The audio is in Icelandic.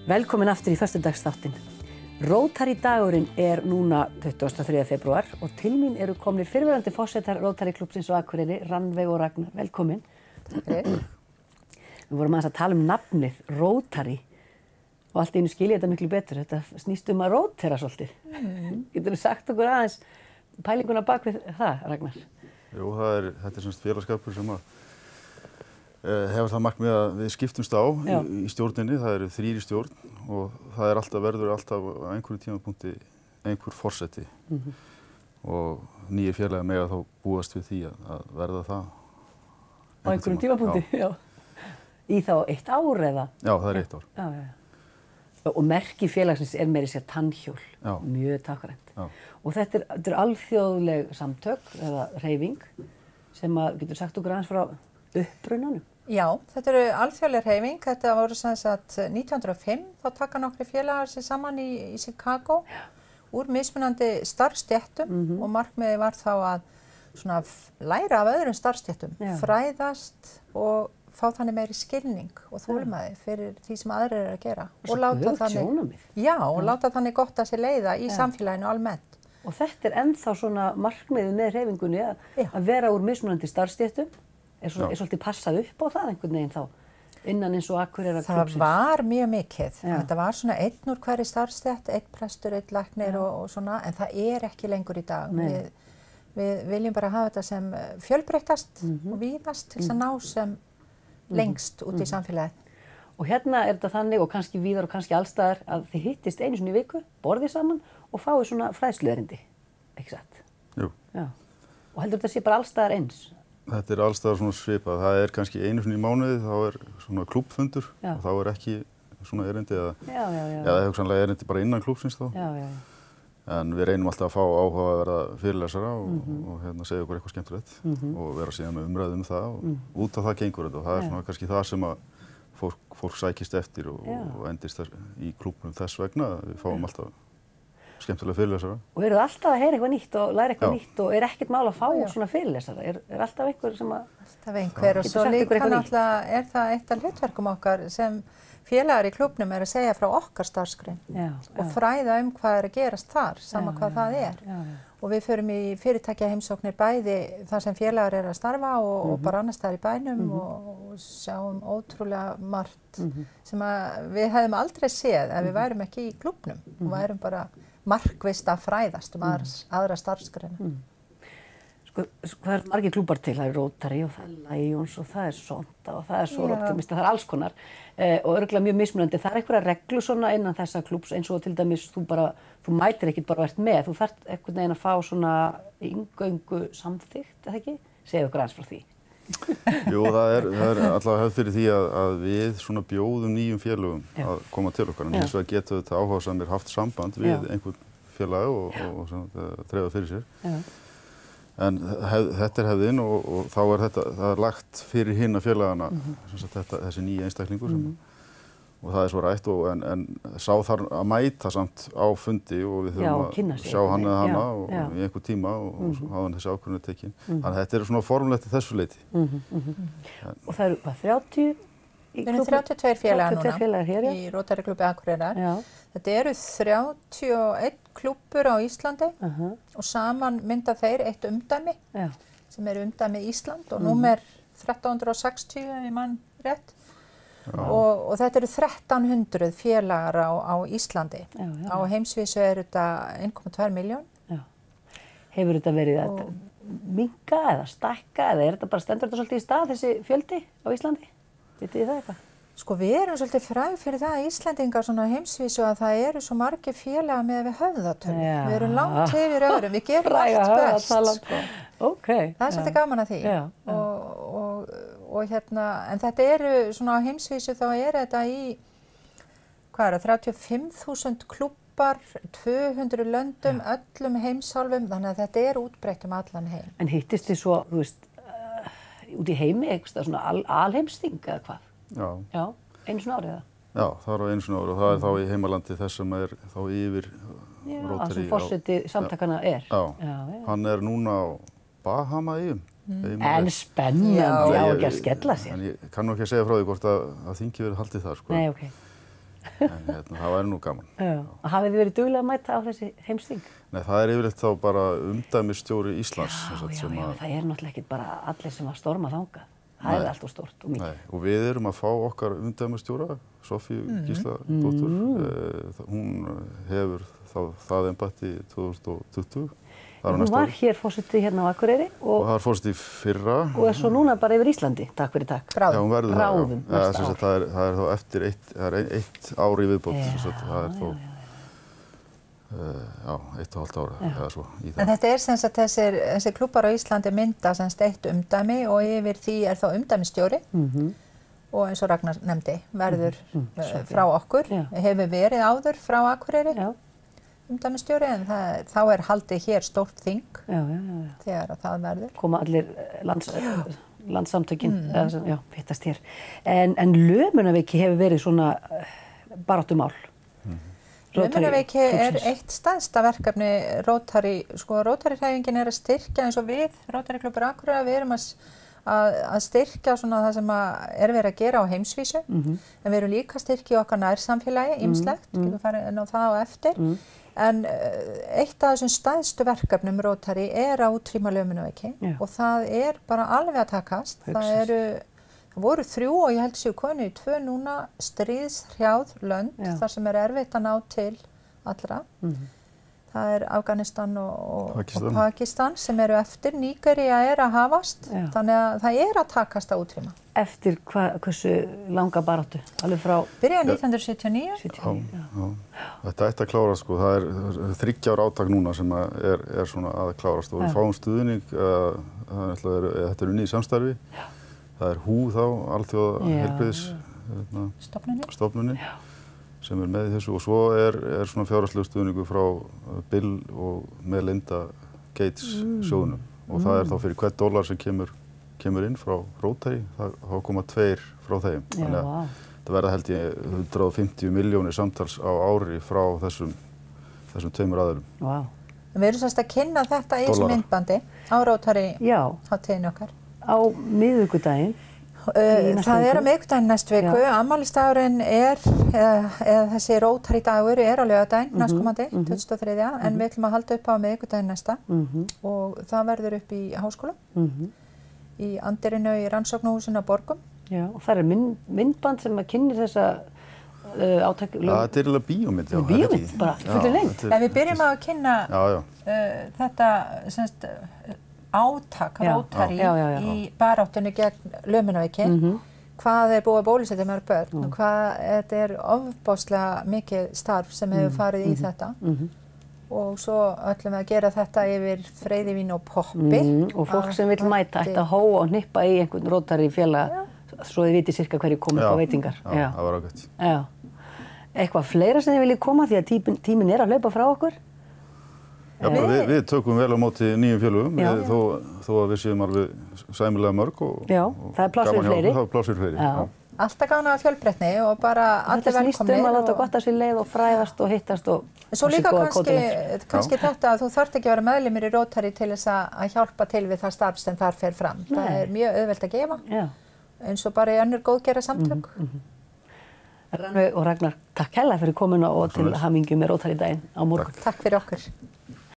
Velkomin aftur í föstudagsþáttinn. Rotary dagurinn núna 23. febrúar og til mín eru komnir fyrrverandi forsetar Rotary klúbbsins á Akureyri, Rannveig og Ragnar. Velkomin. Takk. Við vorum aðeins að tala nafnið, Rotary, og allt í einu skil ég þetta miklu betur. Þetta snýst að rótera svolítið. Geturðu sagt okkur aðeins pælinguna bak við það, Ragnar? Jú, þetta er semst félagskapur sem hefur það markmið að við skiptumst á í stjórninni. Það eru 3 í stjórn og það verður alltaf á einhverjum tímapunkti einhver forseti. Og nýjir félagar mega þá búast við því að verða það. Á einhverjum tímapunkti, já. Í þá 1 ár eða? Já, það er 1 ár. Já. Og merki félagsins meira sér tannhjól, mjög tákrænt. Og þetta er alþjóðleg samtök eða hreyfing sem getur sagt okkur aðeins frá upprunanum. Já, þetta eru alþjóðleg hreyfing. Þetta voru sem sagt 1905, þá taka nokkrir félagar sig saman í Chicago úr mismunandi starfsstéttum og markmiðið var þá að svona læra af öðrum starfsstéttum, fræðast og fá þannig meiri skilning og þolinmæði fyrir því sem aðrir eru að gera. Og láta þannig gott að sér leiða í samfélaginu almennt. Og þetta er ennþá svona markmiðið með hreyfingunni að vera úr mismunandi starfsstéttum. Er svolítið passað upp á það einhvern veginn þá, innan eins og Akureyrar klúbbsins? Það var mjög mikið. Þetta var svona 1 úr hverri starfsstétt, 1 prestur, 1 læknir og svona, en það er ekki lengur í dag. Við viljum bara hafa þetta sem fjölbreyttast og víðast til þess að ná sem lengst út í samfélagið. Og hérna er þetta þannig, og kannski víðar og kannski allstaðar, að þið hittist einu sinni í viku, borðið saman og fáið svona fræðsluerindi, ekki satt? Jú. Já. Og heldur þetta sé bara allstaðar eins? Þetta er allstaðar svona svipað. Það er kannski einu sinni í mánuði, þá er svona klúbbfundur og þá er ekki svona erindi eða hugsanlega erindi bara innan klúbbsins þá. En við reynum alltaf að fá áhugaverða fyrirlesara og segja okkur eitthvað skemmtilegt og vera síðan með umræðu það og út af það gengur þetta og það er svona kannski það sem að fólk sækist eftir og endist í klúbbnum þess vegna. Við fáum alltaf skemmtilega fyrirlesara. Og eruð alltaf að heyra eitthvað nýtt og læra eitthvað nýtt og ekkert mál að fá svona fyrirlesara? Er alltaf einhver sem að... Alltaf einhver og svo líka náttúrulega það eitt af hlutverkum okkar sem félagar í klúbbnum að segja frá okkar starfsgrein og fræða hvað er að gerast þar, sama hvað það er. Og við förum í fyrirtækja heimsóknir bæði þar sem félagar eru að starfa og bara annars staðar í bænum og sjáum ótrúlega margt sem við hefðum aldrei séð ef við værum ekki í klúbbnum og værum bara markvisst að fræðast aðra starfsgreina. Hvað margir klúbbar til? Það Rotary og það Lions og það Sonta og það Soroptimista, það alls konar og örugglega mjög mismunandi. Það einhverja reglur svona innan þessa klúbbs eins og til dæmis þú mætir ekkert bara verið með, þú þarft einhvern veginn að fá svona inngöngu samþykkt, eða ekki? Segðu okkur aðeins frá því. Jú, það er alltaf hefð fyrir því að við svona bjóðum nýjum félögum að koma til okkar en hins vegar getur þetta áhugasamir haft samband við einhvern félag og þreifa fyrir sér. En þetta er hefðin og þá er það er lagt fyrir hinna félagana þessi nýja einstaklingur og það er svo rætt en sá þarf að mæta samt á fundi og við þurfum að sjá hann eða hana í einhver tíma og hafa hann þessi ákvörðun tekin. Þannig að þetta er svona formlegt að þessu leyti. Og það eru hvað, 30? Við erum 32 félagar núna í Rotary klúbbi Akureyrar. Þetta eru 31 klúbbur á Íslandi og saman mynda þeir eitt umdæmi sem er umdæmi Ísland og númer 1360 ef ég man rétt. Og þetta eru 1300 félagar á Íslandi. Á heimsvísu er þetta 1,2 milljón. Hefur þetta verið að minnka eða stækka eða er þetta bara stendur þetta svolítið í stað þessi fjöldi á Íslandi? Vitið þið það eitthvað? Sko við erum svolítið fræg fyrir það Íslendingar svona heimsvísu að það eru svo margir félaga með við höfðatölu. Við erum langt yfir öðrum, við gerum allt best. Það er svolítið gaman að því. En þetta eru svona á heimsvísu þá er þetta í 35.000 klúbbar, 200 löndum, öllum heimsálfum, þannig að þetta er útbreitt allan heim. En hittist þið svo, þú veist, út í heimi eitthvað svona alheimsþing eða hvað? Já, einu svona árið eða? Já, það er á einu svona árið og það er þá í heimalandi þess sem er þá yfir Rotary. Sem forseti samtakana er. Já, hann er núna á Bahamaeyjum. En spennandi á ekki að skella sér. En ég kann nú ekki að segja frá því hvort að þingi verið haldið þar, sko. Nei, ok. En það væri nú gaman. Já. Og hafið þið verið duglega að mæta á þessi heimsþing? Nei, það er yfirleitt þá bara umdæmisstjóri Íslands. Já, það er náttúrulega ekki bara allir sem að storma þangað. Það er alltaf stórt og mikið. Nei, og við erum að fá okkar umdæmisstjóra, Sofíu Gísladóttur. Hún hefur það embætti 2020. Hún var hér fórseti hérna á Akureyri og það var fórseti í fyrra. Og er svo núna bara yfir Íslandi, takk fyrir takk. Já, hún verður Bráðum næsta ár. Það er þá eftir eitt ár í viðbót. Það er þá 1,5 ára eða svo í það. En þetta er sem sagt þessi klúbbar á Íslandi mynda sem sagt eitt umdæmi og yfir því er þá umdæmisstjóri og eins og Ragnar nefndi verður frá okkur, hefur verið áður frá Akureyri umdæmisstjóri en þá er haldið hér stórt þing þegar það verður. Koma allir landssamtökin, hittast hér. En Lömunaveiki hefur verið svona baráttumál. Lömunaveiki er eitt stærsta verkefni Rótari, sko Rótari-hreyfingin er að styrkja eins og við, Rótari-klúbbur Akureyrar, við erum að styrkja svona það sem er verið að gera á heimsvísu, en við erum líka að styrkja í okkar nærsamfélagi, ýmislegt, getum farið inn á það á eftir, en eitt af þessum stærstu verkefnum Rótari er að útrýma Lömunaveiki og það er bara alveg að takast, það voru 3 og ég held séu konu í 2 núna stríðshrjáð lönd þar sem er erfitt að ná til allra. Það er Afganistan og Pakistan sem eru eftir. Nígería er að hafast, þannig að það er að takast að útrýma. Eftir hversu langa baráttu? Alveg frá? Byrjaði 1979. Já. Þetta ætti að klárast, sko. Það er 3 ára átak núna sem er svona að klárast og við fáum stuðning. Þetta er unnið í samstarfi. Það er HÚ þá, alþjóða heilbrigðisstofnunin sem er með í þessu og svo er svona fjárhagslegur stuðningur frá Bill og Melinda Gates sjóðunum og það er þá fyrir hvert $1 sem kemur inn frá Rótari, þá koma 2 frá þeim. Þannig að það verða held ég 150 milljónir samtals á ári frá þessum 2 aðilum. Vá. Við erum semst að kynna þetta í þessu myndbandi á Rótari hátíðinni okkar. Á miðvikudaginn? Það er á miðvikudaginn næstu viku. Afmælisdagurinn eða þessi Rótari dagur er á laugardaginn næstkomandi, 23. En við ætlum að halda upp á miðvikudaginn næsta og það verður upp í Háskóla, í andirinu í rannsóknarhúsinu á Borgum. Já, og það er myndband sem að kynni þessa átak. Það er eiginlega bíómynd, já. Bíómynd, bara fullu lengt. En við byrjum að kynna þetta semst átak Rótari í baráttunni gegn Lömunaveiki, hvað er búið að bólusetja mörg börn og hvað þetta er ofboðslega mikið starf sem hefur farið í þetta og svo ætlum við að gera þetta yfir freyðivín og poppi. Og fólk sem vil mæta ætti að hóa og hnippa í einhvern Rótari félag svo þið viti sirka hverju komið á veitingar. Já, það var ágætt. Já. Eitthvað fleira sem þið viljið koma því að tíminn er að hlaupa frá okkur? Já, við tökum vel á móti nýjum félögum, þó að við séum alveg sæmilega mörg og það er pláss fyrir fleiri. Það er pláss fyrir fleiri. Alltaf gaman að fjölbreytni og bara allir velkomnir. Þetta snýst að láta gott af sér leið og fræðast og hittast og svo líka kannski þetta að þú þarft ekki að vera meðlimur í Rótari til þess að hjálpa til við það starf sem þar fer fram. Það er mjög auðvelt að gefa, eins og bara í önnur góðgerðarsamtök. Rannveig og Ragnar, takk hella fyrir komuna og til hamingju með Rótari daginn á morgun. Takk fyrir okkur.